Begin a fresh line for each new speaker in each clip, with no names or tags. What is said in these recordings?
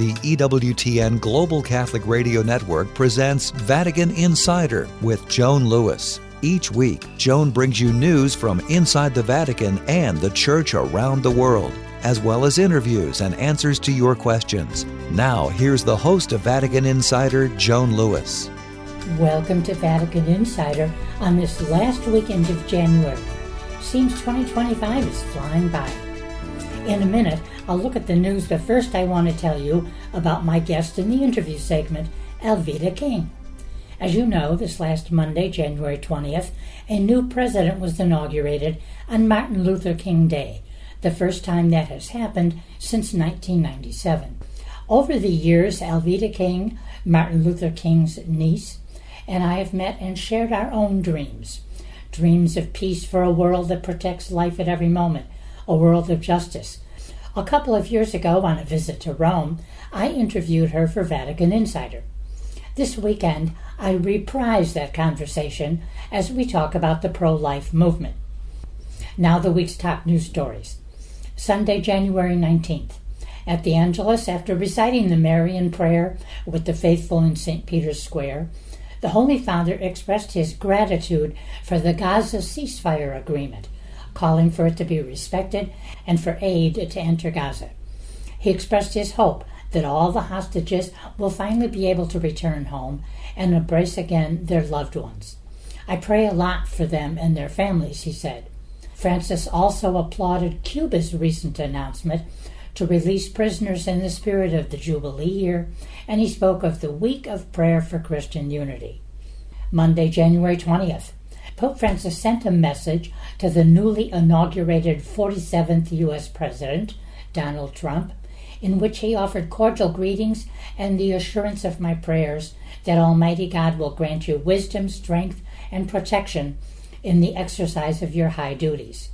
the EWTN Global Catholic Radio Network presents Vatican Insider with Joan Lewis. Each week, Joan brings you news from inside the Vatican and the Church around the world, as well as interviews and answers to your questions. Now, here's the host of Vatican Insider, Joan Lewis.
Welcome to Vatican Insider on this last weekend of January. Seems 2025 is flying by. In a minute, I'll look at the news, but first I want to tell you about my guest in the interview segment, Alveda King. As you know, this last Monday, January 20th, a new president was inaugurated on Martin Luther King Day, the first time that has happened since 1997. Over the years, Alveda King, Martin Luther King's niece, and I have met and shared our own dreams of peace for a world that protects life at every moment, a world of justice. A couple of years ago, on a visit to Rome, I interviewed her for Vatican Insider. This weekend, I reprise that conversation as we talk about the pro-life movement. Now the week's top news stories. Sunday, January 19th. At the Angelus, after reciting the Marian prayer with the faithful in St. Peter's Square, the Holy Father expressed his gratitude for the Gaza ceasefire agreement, calling for it to be respected and for aid to enter Gaza. He expressed his hope that all the hostages will finally be able to return home and embrace again their loved ones. I pray a lot for them and their families, he said. Francis also applauded Cuba's recent announcement to release prisoners in the spirit of the Jubilee year, and he spoke of the Week of Prayer for Christian Unity. Monday, January 20th. Pope Francis sent a message to the newly inaugurated 47th U.S. President, Donald Trump, in which he offered cordial greetings and the assurance of my prayers that Almighty God will grant you wisdom, strength, and protection in the exercise of your high duties.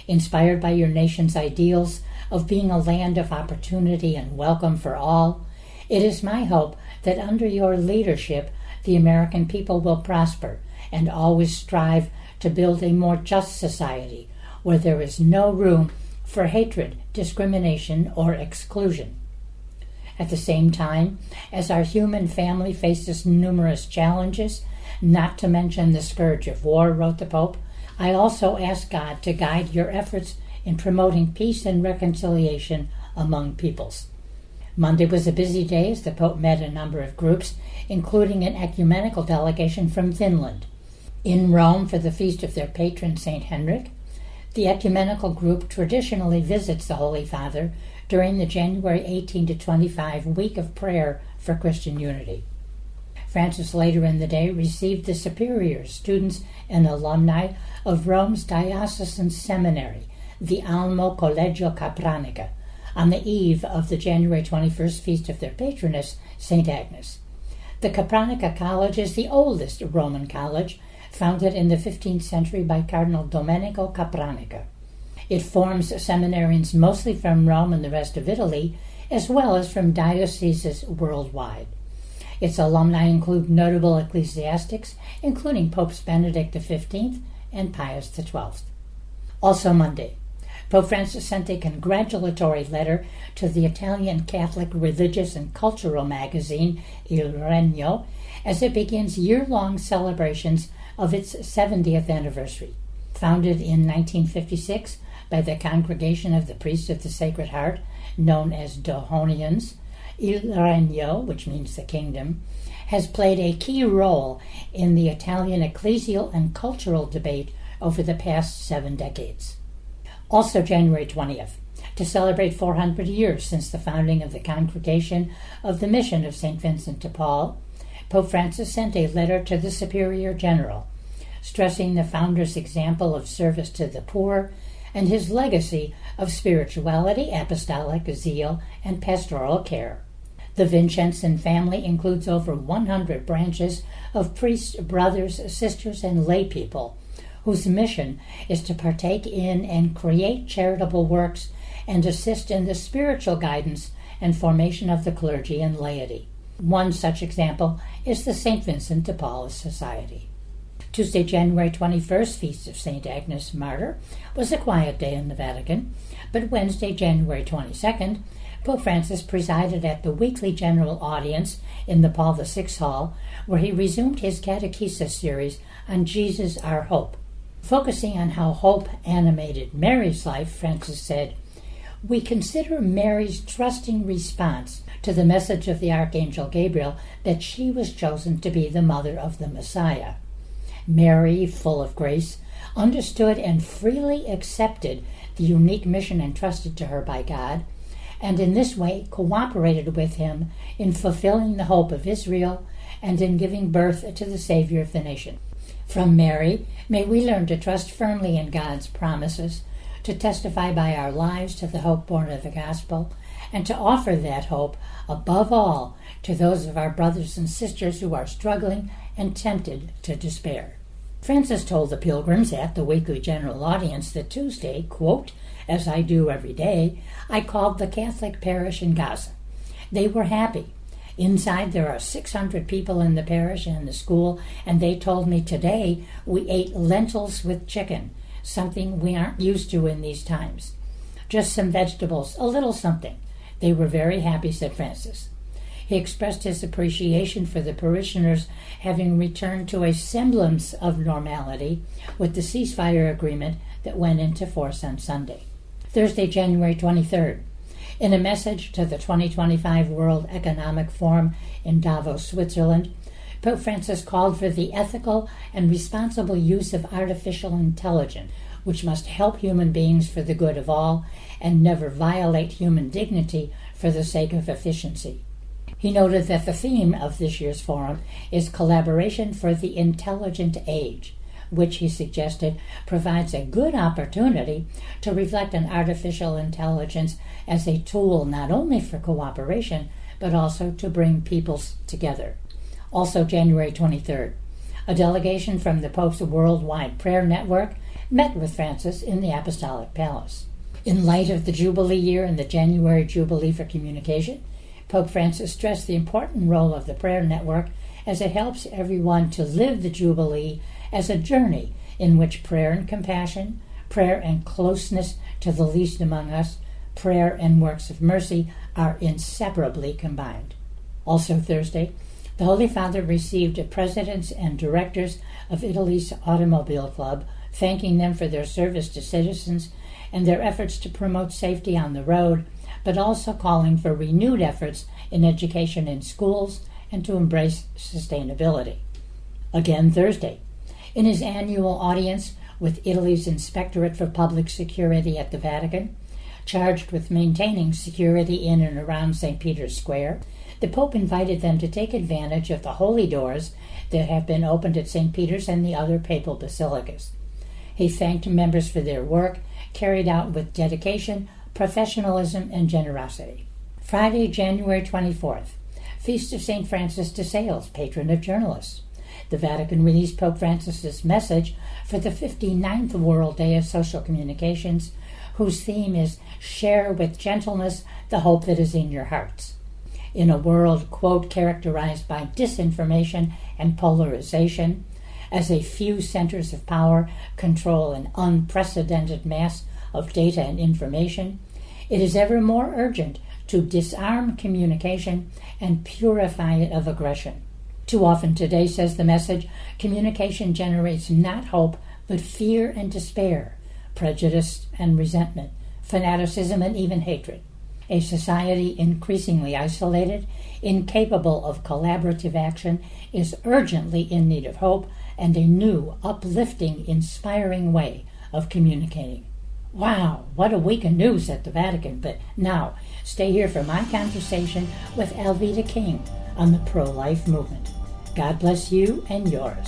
Inspired by your nation's ideals of being a land of opportunity and welcome for all, it is my hope that under your leadership the American people will prosper and always strive to build a more just society where there is no room for hatred, discrimination, or exclusion. At the same time, as our human family faces numerous challenges, not to mention the scourge of war, wrote the Pope, I also ask God to guide your efforts in promoting peace and reconciliation among peoples. Monday was a busy day as the Pope met a number of groups, including an ecumenical delegation from Finland. In Rome for the feast of their patron, St. Henrik, the ecumenical group traditionally visits the Holy Father during the January 18 to 25 Week of Prayer for Christian Unity. Francis later in the day received the superiors, students, and alumni of Rome's diocesan seminary, the Almo Collegio Capranica, on the eve of the January 21st feast of their patroness, St. Agnes. The Capranica College is the oldest Roman college, founded in the 15th century by Cardinal Domenico Capranica. It forms seminarians mostly from Rome and the rest of Italy, as well as from dioceses worldwide. Its alumni include notable ecclesiastics, including Popes Benedict XV and Pius XII. Also Monday, Pope Francis sent a congratulatory letter to the Italian Catholic religious and cultural magazine Il Regno as it begins year-long celebrations of its 70th anniversary. Founded in 1956 by the Congregation of the Priests of the Sacred Heart, known as Dohonians, Il Regno, which means the kingdom, has played a key role in the Italian ecclesial and cultural debate over the past 7 decades. Also January 20th, to celebrate 400 years since the founding of the Congregation of the Mission of St. Vincent de Paul, Pope Francis sent a letter to the Superior General, stressing the founder's example of service to the poor and his legacy of spirituality, apostolic zeal, and pastoral care. The Vincenzo family includes over 100 branches of priests, brothers, sisters, and lay people, whose mission is to partake in and create charitable works and assist in the spiritual guidance and formation of the clergy and laity. One such example is the St. Vincent de Paul Society. Tuesday, January 21st, Feast of St. Agnes Martyr, was a quiet day in the Vatican, but Wednesday, January 22nd, Pope Francis presided at the weekly general audience in the Paul VI Hall, where he resumed his catechesis series on Jesus, our hope. Focusing on how hope animated Mary's life, Francis said, "We consider Mary's trusting response to the message of the Archangel Gabriel that she was chosen to be the mother of the Messiah. Mary, full of grace, understood and freely accepted the unique mission entrusted to her by God, and in this way cooperated with him in fulfilling the hope of Israel and in giving birth to the Savior of the nation. From Mary, may we learn to trust firmly in God's promises, to testify by our lives to the hope born of the gospel, and to offer that hope, above all, to those of our brothers and sisters who are struggling and tempted to despair." Francis told the pilgrims at the weekly general audience that Tuesday, quote, "As I do every day, I called the Catholic parish in Gaza. They were happy. Inside there are 600 people in the parish and the school, and they told me today we ate lentils with chicken, something we aren't used to in these times. Just some vegetables, a little something. They were very happy," said Francis. He expressed his appreciation for the parishioners having returned to a semblance of normality with the ceasefire agreement that went into force on Sunday. Thursday, January 23rd. In a message to the 2025 World Economic Forum in Davos, Switzerland, Pope Francis called for the ethical and responsible use of artificial intelligence, which must help human beings for the good of all and never violate human dignity for the sake of efficiency. He noted that the theme of this year's forum is collaboration for the intelligent age, which, he suggested, provides a good opportunity to reflect on artificial intelligence as a tool not only for cooperation, but also to bring peoples together. Also January 23rd, a delegation from the Pope's Worldwide Prayer Network met with Francis in the Apostolic Palace. In light of the Jubilee year and the January Jubilee for Communication, Pope Francis stressed the important role of the Prayer Network as it helps everyone to live the Jubilee as a journey in which prayer and compassion, prayer and closeness to the least among us, prayer and works of mercy are inseparably combined. Also Thursday, the Holy Father received presidents and directors of Italy's Automobile Club, thanking them for their service to citizens and their efforts to promote safety on the road, but also calling for renewed efforts in education in schools and to embrace sustainability. Again Thursday, in his annual audience with Italy's Inspectorate for Public Security at the Vatican, charged with maintaining security in and around St. Peter's Square, the Pope invited them to take advantage of the holy doors that have been opened at St. Peter's and the other papal basilicas. He thanked members for their work, carried out with dedication, professionalism, and generosity. Friday, January 24th, Feast of St. Francis de Sales, patron of journalists. The Vatican released Pope Francis's message for the 59th World Day of Social Communications, whose theme is "Share with gentleness the hope that is in your hearts." In a world, quote, characterized by disinformation and polarization, as a few centers of power control an unprecedented mass of data and information, it is ever more urgent to disarm communication and purify it of aggression. Too often today, says the message, communication generates not hope, but fear and despair, prejudice and resentment, fanaticism and even hatred. A society increasingly isolated, incapable of collaborative action, is urgently in need of hope and a new, uplifting, inspiring way of communicating. Wow, what a week of news at the Vatican. But now, stay here for my conversation with Alveda King on the pro-life movement. God bless you and yours.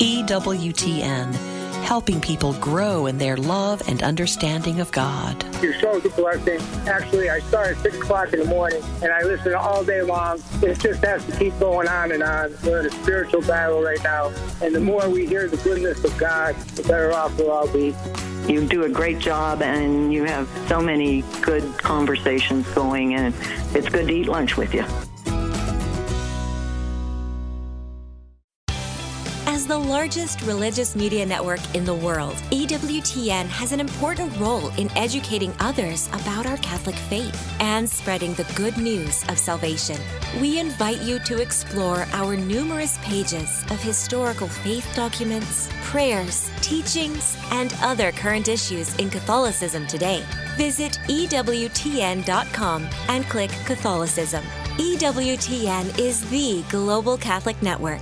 EWTN, helping people grow in their love and understanding of God.
Your show is a blessing. Actually, I start at 6 o'clock in the morning, and I listen all day long. It just has to keep going on and on. We're in a spiritual battle right now, and the more we hear the goodness of God, the better off we'll all be.
You do a great job, and you have so many good conversations going, and it's good to eat lunch with you.
As the largest religious media network in the world, EWTN has an important role in educating others about our Catholic faith and spreading the good news of salvation. We invite you to explore our numerous pages of historical faith documents, prayers, teachings, and other current issues in Catholicism today. Visit EWTN.com and click Catholicism. EWTN is the global Catholic network.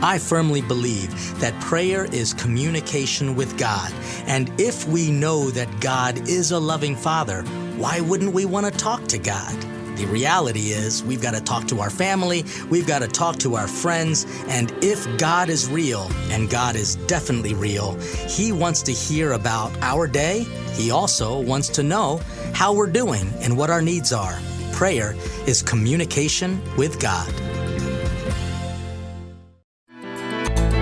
I firmly believe that prayer is communication with God. And if we know that God is a loving Father, why wouldn't we want to talk to God? The reality is we've got to talk to our family, we've got to talk to our friends, and if God is real, and God is definitely real, He wants to hear about our day. He also wants to know how we're doing and what our needs are. Prayer is communication with God.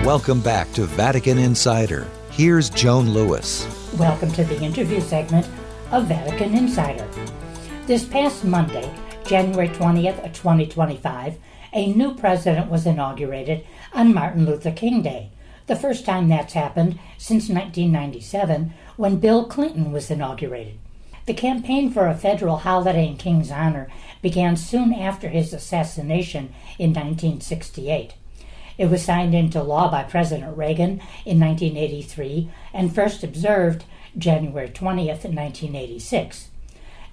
Welcome back to Vatican Insider. Here's Joan Lewis.
Welcome to the interview segment of Vatican Insider. This past Monday, January 20th, 2025, a new president was inaugurated on Martin Luther King Day, the first time that's happened since 1997 when Bill Clinton was inaugurated. The campaign for a federal holiday in King's honor began soon after his assassination in 1968. It was signed into law by President Reagan in 1983 and first observed January 20th, 1986.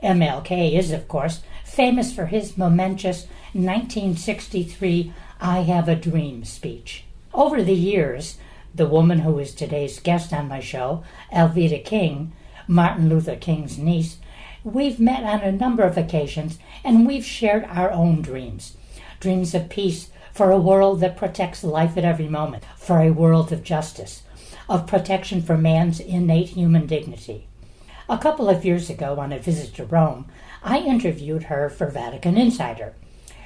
MLK is, of course, famous for his momentous 1963 I Have a Dream speech. Over the years, the woman who is today's guest on my show, Alveda King, Martin Luther King's niece, we've met on a number of occasions and we've shared our own dreams. Dreams of peace, for a world that protects life at every moment, for a world of justice, of protection for man's innate human dignity. A couple of years ago, on a visit to Rome, I interviewed her for Vatican Insider.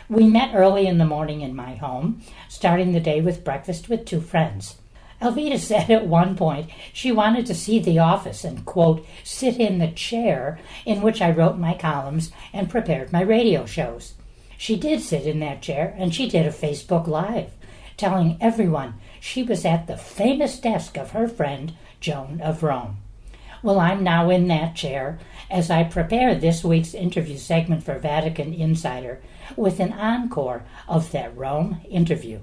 We met early in the morning in my home, starting the day with breakfast with two friends. Alveda said at one point she wanted to see the office and, quote, sit in the chair in which I wrote my columns and prepared my radio shows. She did sit in that chair, and she did a Facebook Live, telling everyone she was at the famous desk of her friend, Joan of Rome. Well, I'm now in that chair as I prepare this week's interview segment for Vatican Insider with an encore of that Rome interview.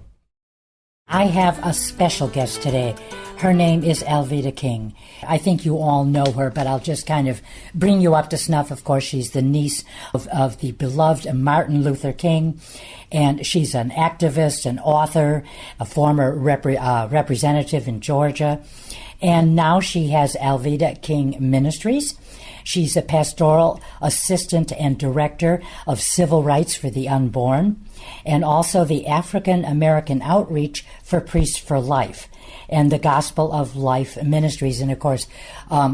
I have a special guest today. Her name is Alveda King. I think you all know her, but I'll just kind of bring you up to snuff. Of course, she's the niece of the beloved Martin Luther King, and she's an activist, an author, a former representative in Georgia, and now she has Alveda King Ministries. She's a pastoral assistant and director of civil rights for the unborn, and also the African American Outreach for Priests for Life and the Gospel of Life Ministries. And of course,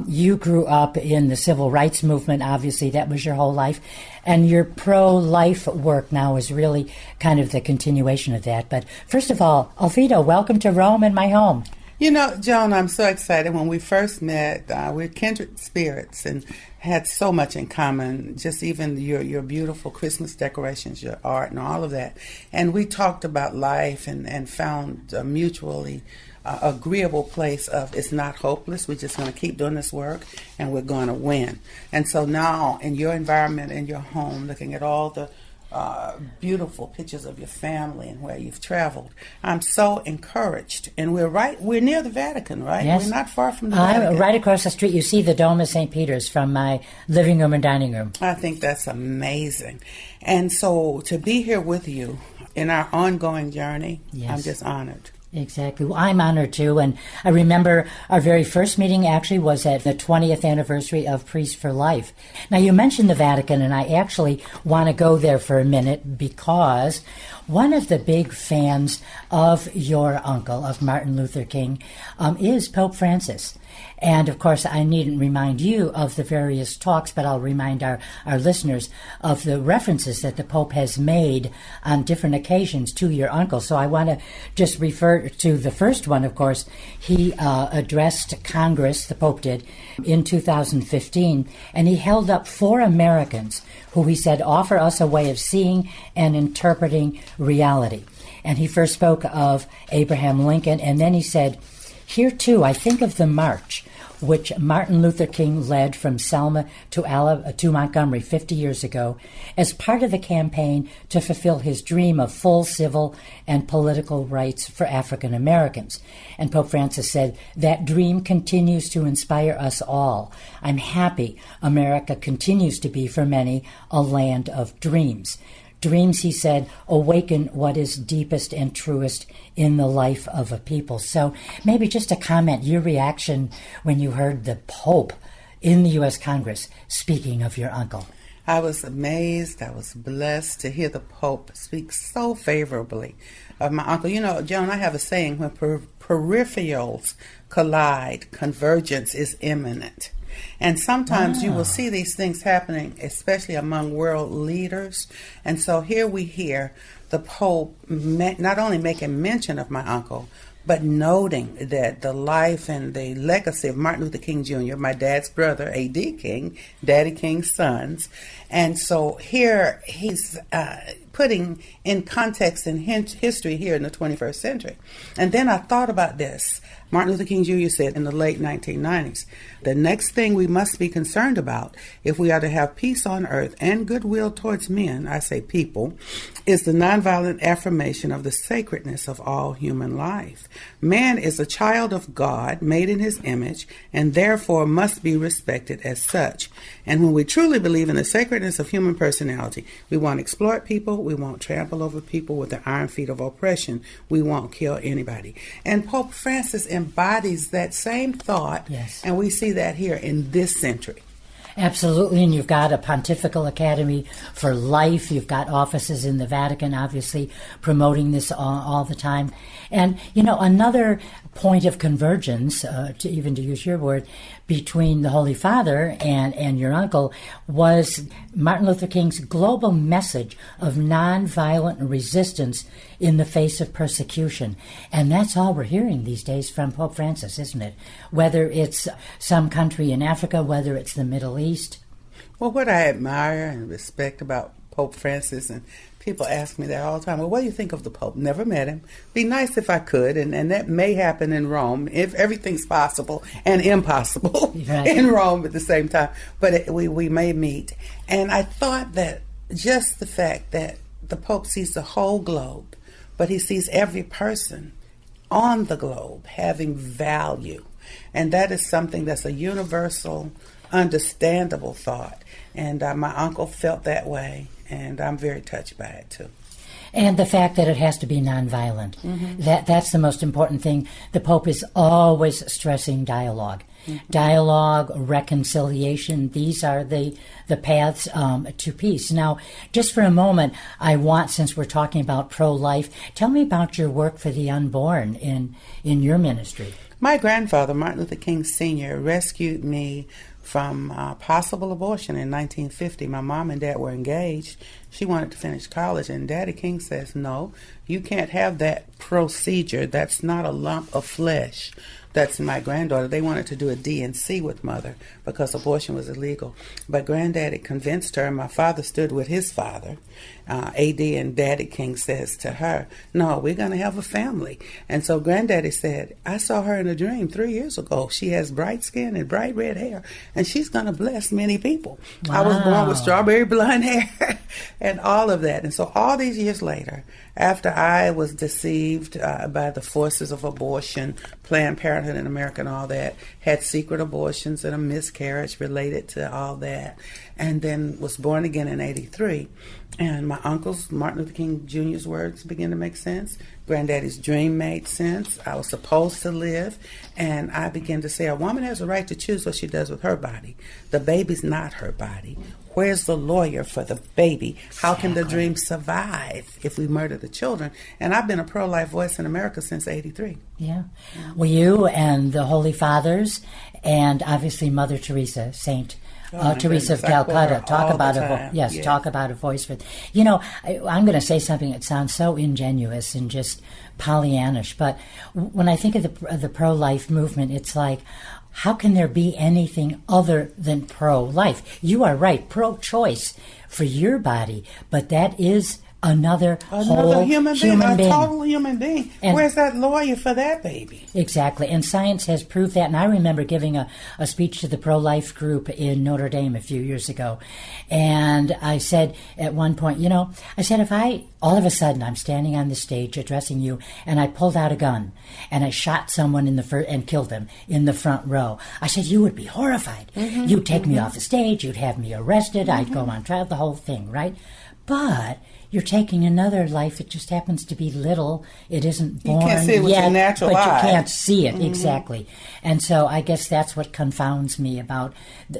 you grew up in the civil rights movement. Obviously, that was your whole life. And your pro-life work now is really kind of the continuation of that. But first of all, Alveda, welcome to Rome and my home.
You know, Joan, I'm so excited. When we first met, we're kindred spirits and had so much in common, just even your beautiful Christmas decorations, your art, and all of that. And we talked about life and found a mutually agreeable place of it's not hopeless. We're just going to keep doing this work, and we're going to win. And so now, in your environment, in your home, looking at all the beautiful pictures of your family and where you've traveled, I'm so encouraged. And we're near the Vatican, right?
Yes.
We're not far from the Vatican.
Right across the street. You see the Dome of St. Peter's from my living room and dining room.
I think that's amazing. And so to be here with you in our ongoing journey,
yes.
I'm just honored.
Exactly. Well, I'm honored too, and I remember our very first meeting actually was at the 20th anniversary of Priests for Life. Now, you mentioned the Vatican, and I actually want to go there for a minute because one of the big fans of your uncle, of Martin Luther King, is Pope Francis. And, of course, I needn't remind you of the various talks, but I'll remind our listeners of the references that the Pope has made on different occasions to your uncle. So I want to just refer to the first one, of course. He addressed Congress, the Pope did, in 2015, and he held up 4 Americans who he said offer us a way of seeing and interpreting reality. And he first spoke of Abraham Lincoln, and then he said, "Here, too, I think of the march which Martin Luther King led from Selma to Montgomery 50 years ago as part of the campaign to fulfill his dream of full civil and political rights for African Americans." And Pope Francis said, "That dream continues to inspire us all. I'm happy America continues to be, for many, a land of dreams. Dreams," he said, "awaken what is deepest and truest in the life of a people." So maybe just a comment, your reaction when you heard the Pope in the U.S. Congress speaking of your uncle.
I was amazed. I was blessed to hear the Pope speak so favorably of my uncle. You know, Joan, I have a saying, when peripherals collide, convergence is imminent. And sometimes you will see these things happening, especially among world leaders. And so here we hear the Pope not only making mention of my uncle, but noting that the life and the legacy of Martin Luther King Jr., my dad's brother, A.D. King, Daddy King's sons. And so here he's putting in context and history here in the 21st century. And then I thought about this. Martin Luther King Jr. said in the late 1990s, "The next thing we must be concerned about if we are to have peace on earth and goodwill towards men," I say people, "is the nonviolent affirmation of the sacredness of all human life. Man is a child of God, made in his image, and therefore must be respected as such. And when we truly believe in the sacredness of human personality, we won't exploit people, we won't trample over people with the iron feet of oppression, we won't kill anybody." And Pope Francis embodies that same thought,
yes.
And we see that here in this century.
Absolutely, and you've got a Pontifical Academy for Life. You've got offices in the Vatican, obviously, promoting this all the time. And, you know, another point of convergence, to use your word, between the Holy Father and your uncle was Martin Luther King's global message of nonviolent resistance in the face of persecution. And that's all we're hearing these days from Pope Francis, isn't it? Whether it's some country in Africa, whether it's the Middle East.
Well, what I admire and respect about Pope Francis, and people ask me that all the time, well, what do you think of the Pope? Never met him. Be nice if I could, and that may happen in Rome, if everything's possible and impossible right. in Rome at the same time. But we may meet. And I thought that just the fact that the Pope sees the whole globe, but he sees every person on the globe having value. And that is something that's a universal, understandable thought. And my uncle felt that way, and I'm very touched by it, too.
And the fact that it has to be nonviolent. Mm-hmm. That's the most important thing. The Pope is always stressing dialogue. Mm-hmm. Dialogue, reconciliation, these are the paths to peace. Now, just for a moment, I want, since we're talking about pro-life, tell me about your work for the unborn in your ministry.
My grandfather, Martin Luther King Sr., rescued me from possible abortion in 1950. My mom and dad were engaged. She wanted to finish college, and Daddy King says, "No, you can't have that procedure. That's not a lump of flesh." That's my granddaughter. They wanted to do a D&C with Mother because abortion was illegal. But Granddaddy convinced her, and my father stood with his father. A.D. and Daddy King says to her, "No, we're going to have a family." And so Granddaddy said, "I saw her in a dream 3 years ago. She has bright skin and bright red hair, and she's going to bless many people." Wow. I was born with strawberry blonde hair and all of that. And so all these years later, after I was deceived by the forces of abortion, Planned Parenthood in America and all that, had secret abortions and a miscarriage related to all that, and then was born again in 83. And my uncle's, Martin Luther King Jr.'s words began to make sense. Granddaddy's dream made sense. I was supposed to live. And I began to say, a woman has a right to choose what she does with her body. The baby's not her body. Where's the lawyer for the baby? How can the dream survive if we murder the children? And I've been a pro-life voice in America since 83.
Yeah. Well, you and the Holy Fathers, and obviously Mother Teresa, Saint Teresa of Calcutta, talk about talk about a voice for. You know, I'm going to say something that sounds so ingenuous and just Pollyannish, but when I think of the pro-life movement, it's like, how can there be anything other than pro-life? You are right, pro-choice for your body, but that is another whole
human being, a total human being. And where's that lawyer for that baby?
Exactly, and science has proved that. And I remember giving a speech to the pro-life group in Notre Dame a few years ago, and I said at one point, I said, if all of a sudden I'm standing on the stage addressing you, and I pulled out a gun and I shot someone and killed them in the front row, I said, you would be horrified. You'd take me off the stage, you'd have me arrested, I'd go on trial, the whole thing, right? But you're taking another life. It just happens to be little. It isn't born
yet. You can't see it with your natural eye.
But you can't see it, exactly. And so I guess that's what confounds me about...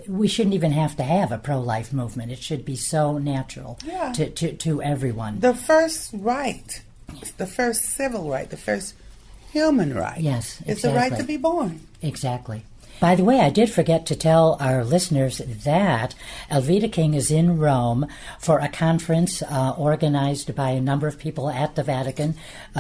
We shouldn't even have to have a pro-life movement. It should be so natural to everyone.
The first right, the first civil right, the first human right.
Yes, exactly.
It's the right to be born.
Exactly. By the way, I did forget to tell our listeners that Alveda King is in Rome for a conference organized by a number of people at the Vatican,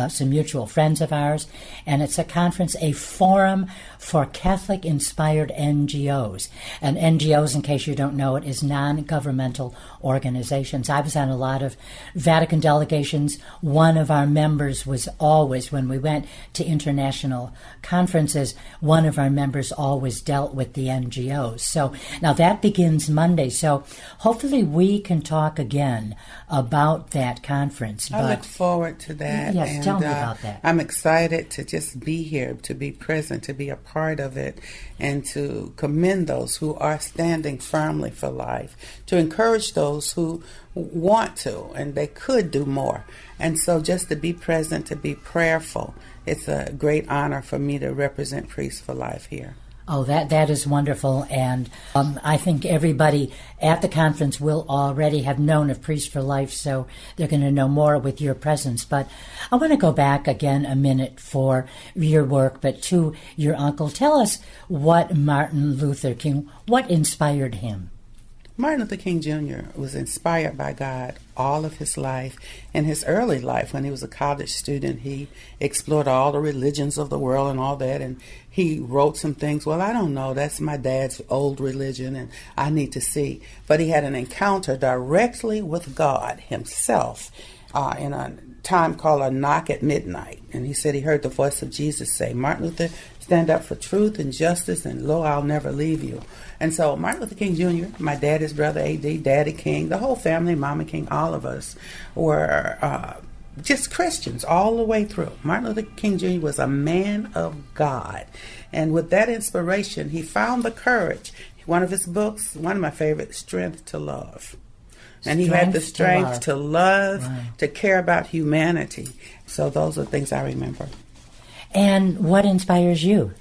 some mutual friends of ours, and it's a conference, a forum for Catholic-inspired NGOs. And NGOs, in case you don't know it, is non-governmental organizations. I was on a lot of Vatican delegations. One of our members was always, when we went to international conferences, one of our members always dealt with the NGOs. So now that begins Monday. So hopefully we can talk again about that conference.
I look forward to that.
Yes,
and,
tell me about that.
I'm excited to just be here, to be present, to be a part of it, and to commend those who are standing firmly for life, to encourage those who want to and they could do more. And so just to be present, to be prayerful, it's a great honor for me to represent Priests for Life here.
Oh, that is wonderful, and I think everybody at the conference will already have known of Priests for Life, so they're going to know more with your presence. But I want to go back again a minute for your work, but to your uncle. Tell us what Martin Luther King, what inspired him?
Martin Luther King Jr. was inspired by God all of his life. In his early life, when he was a college student, he explored all the religions of the world and all that, and he wrote some things, well, I don't know, that's my dad's old religion, and I need to see. But he had an encounter directly with God himself in a time called a knock at midnight. And he said he heard the voice of Jesus say, Martin Luther, stand up for truth and justice, and lo, I'll never leave you. And so Martin Luther King Jr., my dad, his brother A.D., Daddy King, the whole family, Mama King, all of us were just Christians all the way through. Martin Luther King Jr. was a man of God. And with that inspiration, he found the courage. One of his books, one of my favorites, Strength to Love. And he had the strength to love, to care about humanity. So those are things I remember.
And what inspires you?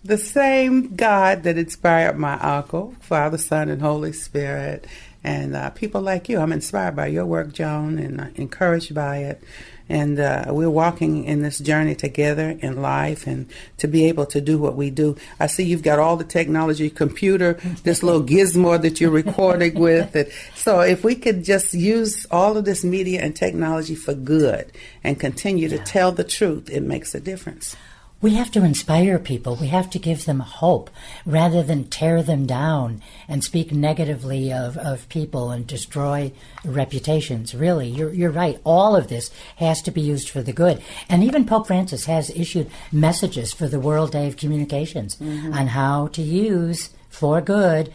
The same God that inspired my uncle, Father, Son, and Holy Spirit, and people like you. I'm inspired by your work, Joan, and encouraged by it. And we're walking in this journey together in life, and to be able to do what we do. I see you've got all the technology, computer, this little gizmo that you're recording with. And so if we could just use all of this media and technology for good and continue to tell the truth, it makes a difference.
We have to inspire people. We have to give them hope rather than tear them down and speak negatively of people and destroy reputations. Really, you're right. All of this has to be used for the good. And even Pope Francis has issued messages for the World Day of Communications on how to use for good,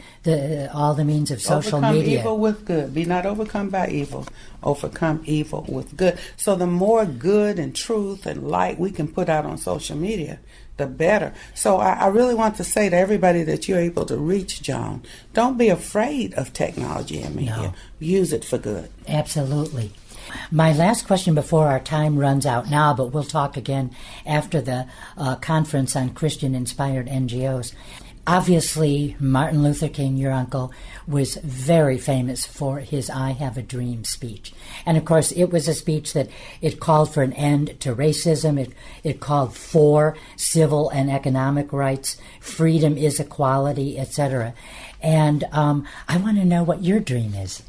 all the means of social
overcome
media.
Evil with good. Be not overcome by evil. Overcome evil with good. So the more good and truth and light we can put out on social media, the better. So I really want to say to everybody that you're able to reach, Joan, don't be afraid of technology and media.
No.
Use it for good.
Absolutely. My last question before our time runs out now, but we'll talk again after the conference on Christian-inspired NGOs. Obviously, Martin Luther King, your uncle, was very famous for his I Have a Dream speech. And of course, it was a speech that it called for an end to racism. It called for civil and economic rights. Freedom is equality, etc. And I want to know what your dream is.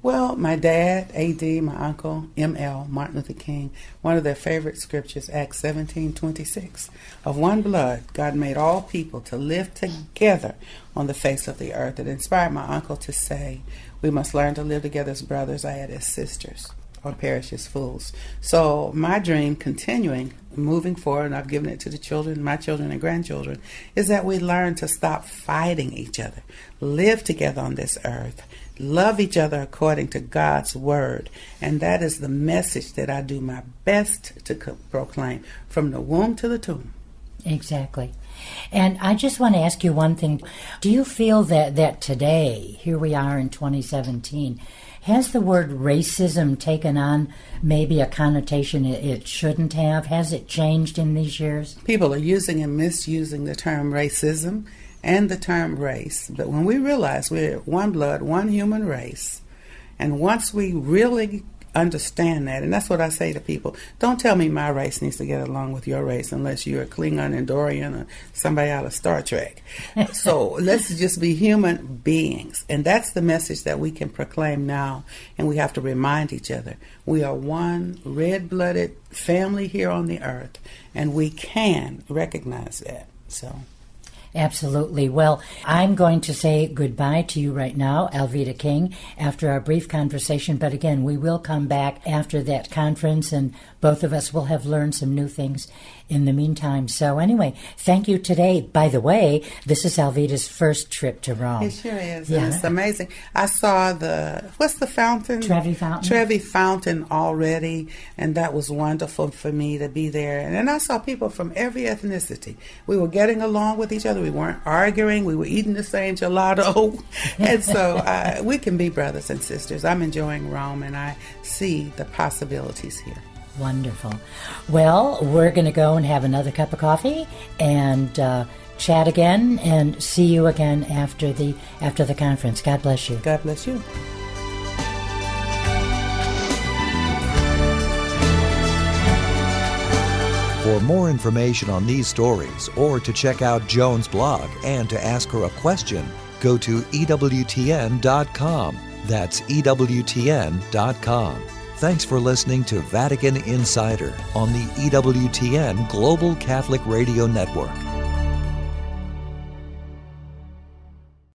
Well, my dad, A.D., my uncle, M.L., Martin Luther King, one of their favorite scriptures, Acts 17:26. Of one blood, God made all people to live together on the face of the earth. It inspired my uncle to say, we must learn to live together as brothers, I add as sisters, or perish as fools. So my dream, continuing, moving forward, and I've given it to the children, my children and grandchildren, is that we learn to stop fighting each other, live together on this earth, love each other according to God's word. And that is the message that I do my best to proclaim from the womb to the tomb.
Exactly. And I just want to ask you one thing. Do you feel that today, here we are in 2017, has the word racism taken on maybe a connotation it shouldn't have? Has it changed in these years?
People are using and misusing the term racism and the term race. But when we realize we're one blood, one human race, and once we really understand that, and that's what I say to people, don't tell me my race needs to get along with your race unless you're a Klingon and Dorian or somebody out of Star Trek. So let's just be human beings. And that's the message that we can proclaim now, and we have to remind each other. We are one red-blooded family here on the earth, and we can recognize that. So.
Absolutely. Well, I'm going to say goodbye to you right now, Alveda King, after our brief conversation. But again, we will come back after that conference, and both of us will have learned some new things in the meantime. So anyway, thank you today. By the way, this is Alveda's first trip to Rome.
It sure is.
Yeah.
It's amazing. I saw what's the fountain?
Trevi Fountain.
Trevi Fountain already, and that was wonderful for me to be there. And then I saw people from every ethnicity. We were getting along with each other. We weren't arguing. We were eating the same gelato. And so we can be brothers and sisters. I'm enjoying Rome, and I see the possibilities here.
Wonderful. Well, we're going to go and have another cup of coffee and chat again and see you again after the conference. God bless you.
God bless you.
For more information on these stories or to check out Joan's blog and to ask her a question, go to EWTN.com. That's EWTN.com. Thanks for listening to Vatican Insider on the EWTN Global Catholic Radio Network.